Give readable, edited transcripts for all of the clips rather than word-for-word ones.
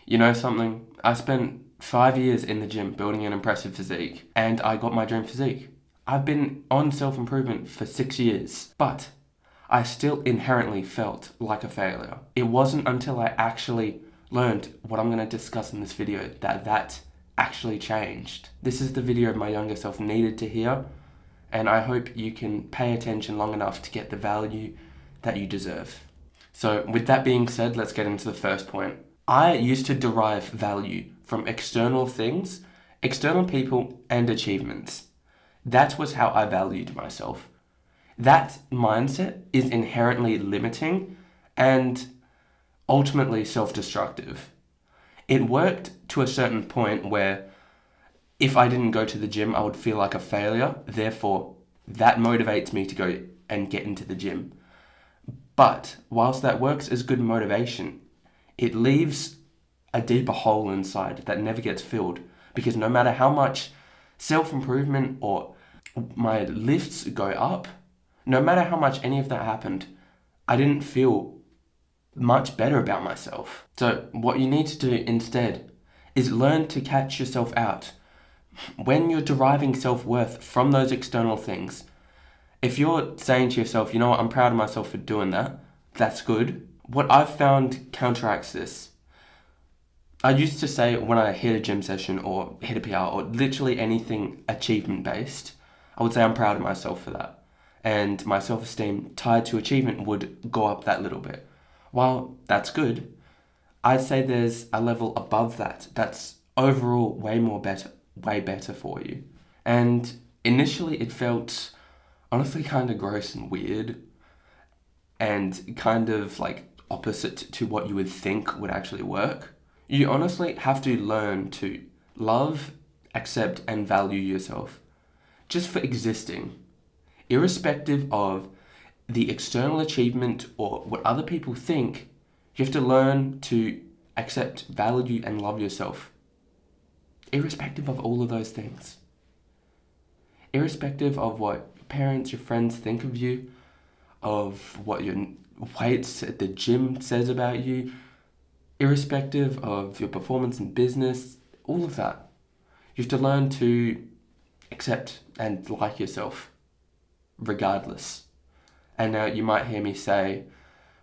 You know something? I spent 5 years in the gym building an impressive physique, and I got my dream physique. I've been on self-improvement for 6 years, but I still inherently felt like a failure. It wasn't until I actually learned what I'm going to discuss in this video that actually changed. This is the video my younger self needed to hear, and I hope you can pay attention long enough to get the value that you deserve. So with that being said, let's get into the first point. I used to derive value from external things, external people, and achievements. That was how I valued myself. That mindset is inherently limiting and ultimately self-destructive. It worked to a certain point where if I didn't go to the gym, I would feel like a failure. Therefore, that motivates me to go and get into the gym. But whilst that works as good motivation, it leaves a deeper hole inside that never gets filled, because no matter how much self-improvement or my lifts go up, no matter how much any of that happened, I didn't feel much better about myself. So what you need to do instead is learn to catch yourself out. When you're deriving self-worth from those external things, if you're saying to yourself, you know what, I'm proud of myself for doing that, that's good. What I've found counteracts this. I used to say when I hit a gym session or hit a PR or literally anything achievement based, I would say I'm proud of myself for that. And my self-esteem tied to achievement would go up that little bit. While that's good, I'd say there's a level above that that's overall way better for you. And initially it felt honestly kind of gross and weird and kind of like opposite to what you would think would actually work. You honestly have to learn to love, accept, and value yourself just for existing, irrespective of the external achievement or what other people think. You have to learn to accept, value, and love yourself, irrespective of all of those things. Irrespective of what your parents, your friends think of you, of what your weights at the gym says about you, irrespective of your performance in business, all of that. You have to learn to accept and like yourself, regardless. And now you might hear me say,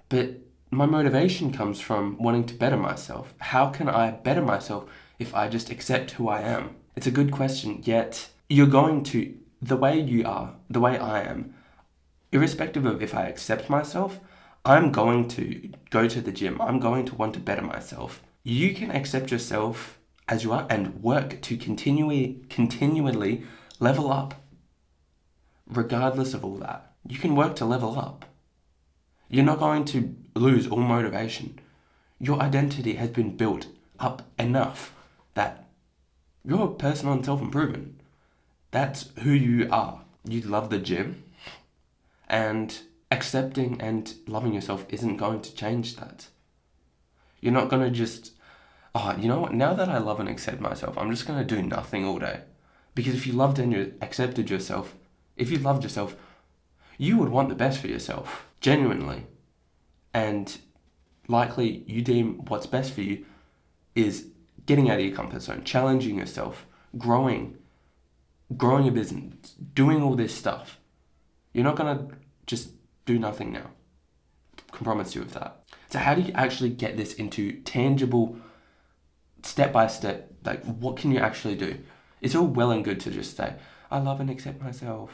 but my motivation comes from wanting to better myself. How can I better myself if I just accept who I am? It's a good question, yet you're going to, the way you are, the way I am, irrespective of if I accept myself, I'm going to go to the gym. I'm going to want to better myself. You can accept yourself as you are and work to continually level up, regardless of all that. You can work to level up. You're not going to lose all motivation. Your identity has been built up enough that you're a person on self-improvement. That's who you are. You love the gym, and accepting and loving yourself isn't going to change that. You're not going to just, oh, you know what, now that I love and accept myself, I'm just going to do nothing all day. Because if you loved and you accepted yourself, if you loved yourself, you would want the best for yourself, genuinely. And likely you deem what's best for you is getting out of your comfort zone, challenging yourself, growing your business, doing all this stuff. You're not going to just do nothing now. I can promise you of that. So how do you actually get this into tangible, step by step, like what can you actually do? It's all well and good to just say, I love and accept myself.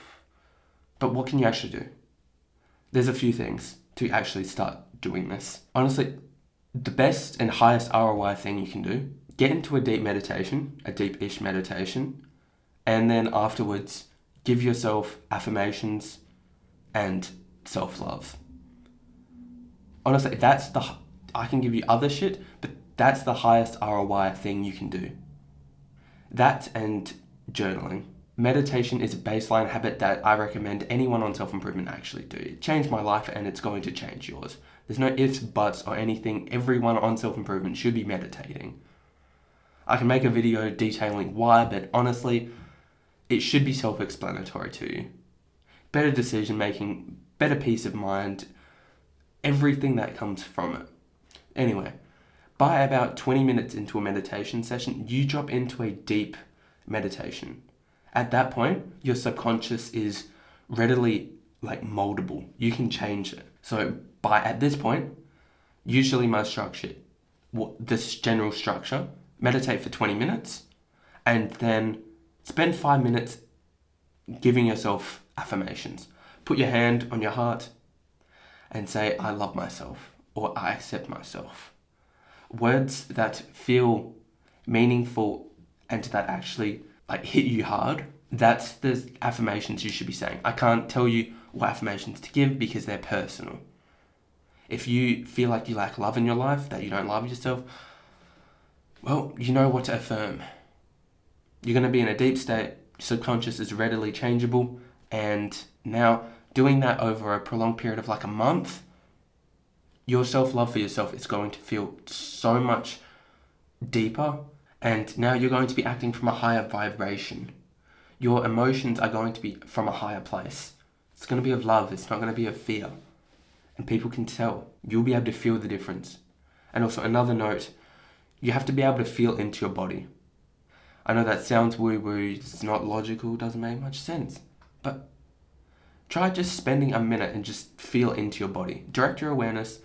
But what can you actually do? There's a few things to actually start doing this. Honestly, the best and highest ROI thing you can do, get into a deep meditation, a deep-ish meditation, and then afterwards, give yourself affirmations and self-love. Honestly, I can give you other shit, but that's the highest ROI thing you can do. That and journaling. Meditation is a baseline habit that I recommend anyone on self-improvement actually do. It changed my life and it's going to change yours. There's no ifs, buts, or anything. Everyone on self-improvement should be meditating. I can make a video detailing why, but honestly, it should be self-explanatory to you. Better decision making, better peace of mind, everything that comes from it. Anyway, By about 20 minutes into a meditation session, you drop into a deep meditation. At that point, your subconscious is readily moldable. You can change it. So at this point, usually my structure, this general structure, meditate for 20 minutes and then spend 5 minutes giving yourself affirmations. Put your hand on your heart and say, I love myself, or I accept myself. Words that feel meaningful and that actually hit you hard. That's the affirmations you should be saying. I can't tell you what affirmations to give because they're personal. If you feel like you lack love in your life, that you don't love yourself, well, you know what to affirm. You're going to be in a deep state. Subconscious is readily changeable. And now doing that over a prolonged period of a month, your self-love for yourself is going to feel so much deeper. And now you're going to be acting from a higher vibration. Your emotions are going to be from a higher place. It's going to be of love. It's not going to be of fear. And people can tell. You'll be able to feel the difference. And also another note, you have to be able to feel into your body. I know that sounds woo-woo, it's not logical, doesn't make much sense. But try just spending a minute and just feel into your body. Direct your awareness,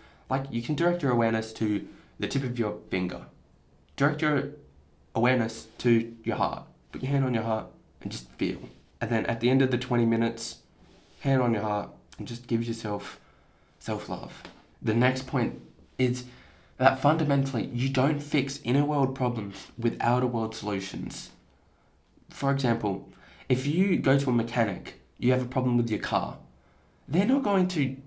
you can direct your awareness to the tip of your finger. Direct your awareness to your heart. Put your hand on your heart and just feel. And then at the end of the 20 minutes, hand on your heart and just give yourself self-love. The next point is that fundamentally you don't fix inner world problems with outer world solutions. For example, if you go to a mechanic, you have a problem with your car, they're not going to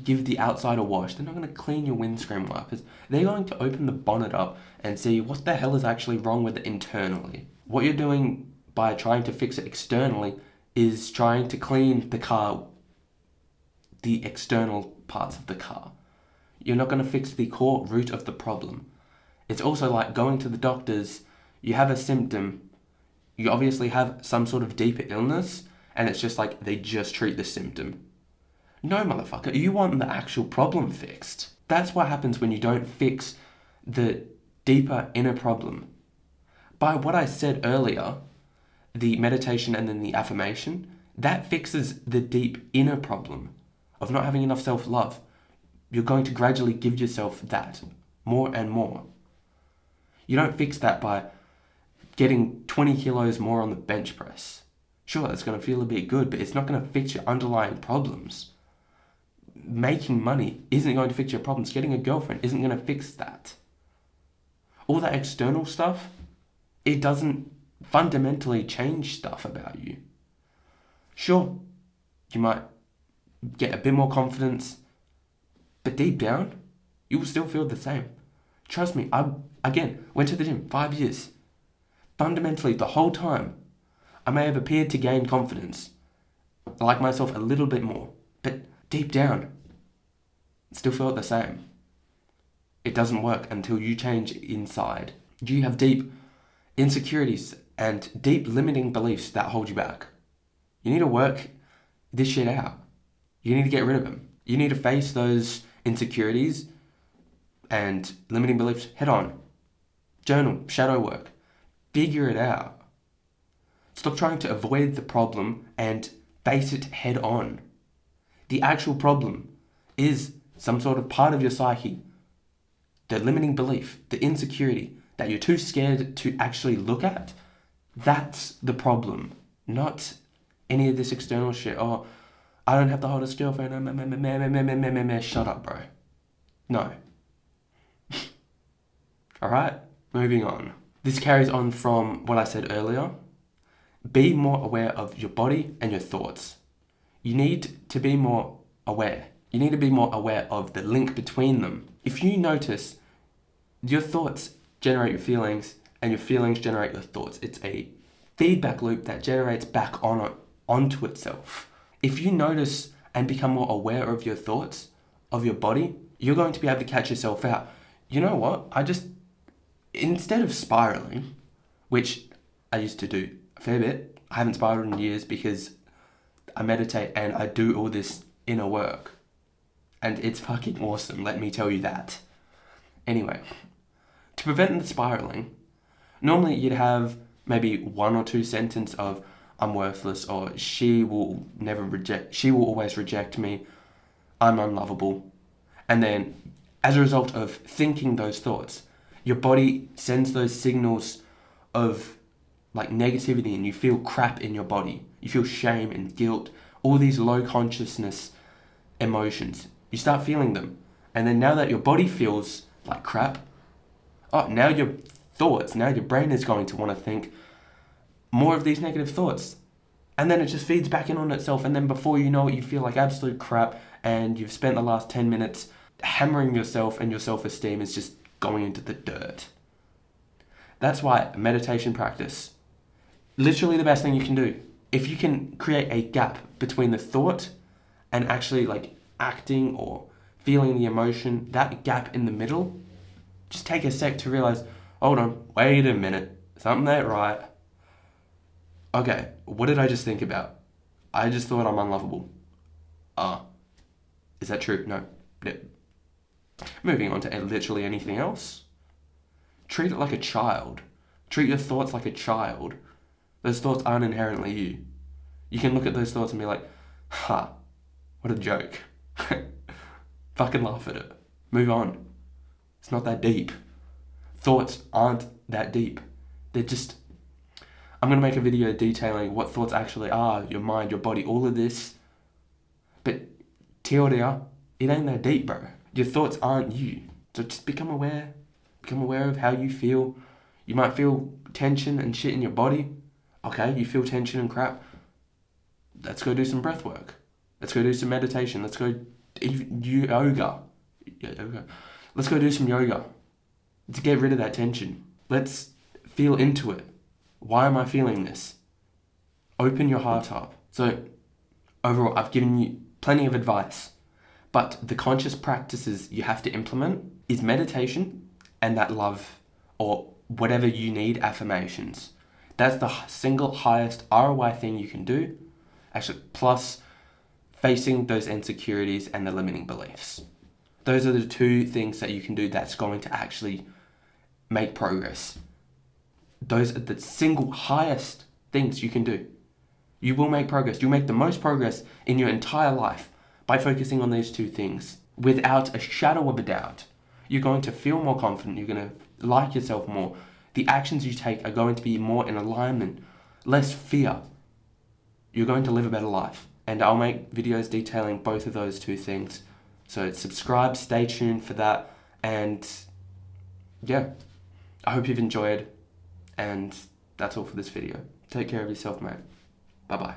give the outside a wash. They're not going to clean your windscreen wipers. They're going to open the bonnet up and see what the hell is actually wrong with it internally. What you're doing by trying to fix it externally is trying to clean the car, the external parts of the car. You're not going to fix the core root of the problem. It's also like going to the doctors. You have a symptom. You obviously have some sort of deeper illness, and it's just they just treat the symptom. No, motherfucker, you want the actual problem fixed. That's what happens when you don't fix the deeper inner problem. By what I said earlier, the meditation and then the affirmation, that fixes the deep inner problem of not having enough self-love. You're going to gradually give yourself that more and more. You don't fix that by getting 20 kilos more on the bench press. Sure, it's going to feel a bit good, but it's not going to fix your underlying problems. Making money isn't going to fix your problems. Getting a girlfriend isn't going to fix that. All that external stuff, it doesn't fundamentally change stuff about you. Sure, you might get a bit more confidence, but deep down, you will still feel the same. Trust me, I, went to the gym 5 years. Fundamentally, the whole time, I may have appeared to gain confidence. I like myself a little bit more, but deep down, I still feel the same. It doesn't work until you change inside. You have deep insecurities and deep limiting beliefs that hold you back. You need to work this shit out. You need to get rid of them. You need to face those insecurities and limiting beliefs head on. Journal, shadow work. Figure it out. Stop trying to avoid the problem and face it head on. The actual problem is some sort of part of your psyche, the limiting belief, the insecurity that you're too scared to actually look at. That's the problem, not any of this external shit. Oh, I don't have the hottest girlfriend. Shut up, bro. No. Alright, moving on. This carries on from what I said earlier. Be more aware of your body and your thoughts. You need to be more aware. You need to be more aware of the link between them. If you notice, your thoughts generate your feelings and your feelings generate your thoughts. It's a feedback loop that generates back onto itself. If you notice and become more aware of your thoughts, of your body, you're going to be able to catch yourself out. You know what? Instead of spiraling, which I used to do a fair bit, I haven't spiraled in years because I meditate and I do all this inner work. And it's fucking awesome, let me tell you that. Anyway, To prevent the spiraling, normally you'd have maybe 1 or 2 sentences of I'm worthless, or she will always reject me, I'm unlovable. And then as a result of thinking those thoughts, your body sends those signals of like negativity, and you feel crap in your body. You feel shame and guilt, all these low consciousness emotions. You start feeling them. And then now that your body feels like crap, now your brain is going to want to think more of these negative thoughts. And then it just feeds back in on itself. And then before you know it, you feel like absolute crap. And you've spent the last 10 minutes hammering yourself, and your self-esteem is just going into the dirt. That's why meditation practice, literally the best thing you can do. If you can create a gap between the thought and actually like acting or feeling the emotion, that gap in the middle, just take a sec to realize, hold on, wait a minute, something ain't right. Okay, what did I just think about? I just thought I'm unlovable. Is that true? No. Yep. Moving on to literally anything else. Treat it like a child. Treat your thoughts like a child. Those thoughts aren't inherently you. You can look at those thoughts and be like, what a joke. Fucking laugh at it. Move on. It's not that deep. Thoughts aren't that deep. They're just... I'm going to make a video detailing what thoughts actually are, your mind, your body, all of this. But teoria, it ain't that deep, bro. Your thoughts aren't you. So just become aware. Become aware of how you feel. You might feel tension and shit in your body. Okay, you feel tension and crap. Let's go do some breath work. Let's go do some meditation. Let's go yoga. Let's go do some yoga to get rid of that tension. Let's feel into it. Why am I feeling this? Open your heart up. So overall, I've given you plenty of advice, but the conscious practices you have to implement is meditation and that love or whatever you need affirmations. That's the single highest ROI thing you can do, actually, plus facing those insecurities and the limiting beliefs. Those are the 2 things that you can do that's going to actually make progress. Those are the single highest things you can do. You will make progress. You'll make the most progress in your entire life by focusing on these 2 things. Without a shadow of a doubt, you're going to feel more confident. You're going to like yourself more. The actions you take are going to be more in alignment, less fear. You're going to live a better life. And I'll make videos detailing both of those 2 things. So subscribe, stay tuned for that. And yeah, I hope you've enjoyed. And that's all for this video. Take care of yourself, mate. Bye-bye.